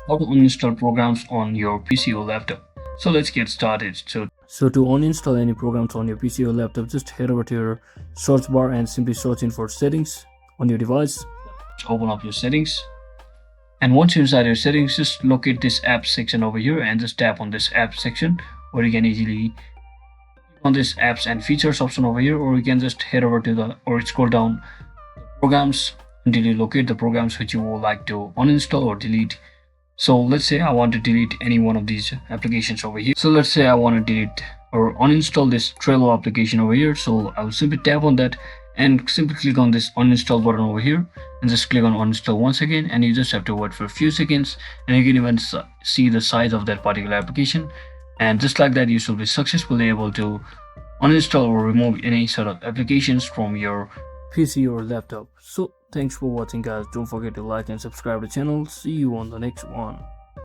how to uninstall programs on your PC or laptop. So let's get started. So to uninstall any programs on your PC or laptop, just head over to your search bar and simply search in for settings on your device. Open up your settings. And once you're inside your settings, just locate this app section over here and just tap on this app section, or you can easily on this apps and features option over here, or you can just head over to the or scroll down programs until you locate the programs which you would like to uninstall or delete. So let's say I want to delete any one of these applications over here. So let's say I want to delete or uninstall this Trello application over here. So I will simply tap on that and simply click on this uninstall button over here and just click on uninstall once again, and you just have to wait for a few seconds, and you can even see the size of that particular application. And just like that, you should be successfully able to uninstall or remove any sort of applications from your PC or laptop. So thanks for watching, guys. Don't forget to like and subscribe to the channel. See you on the next one.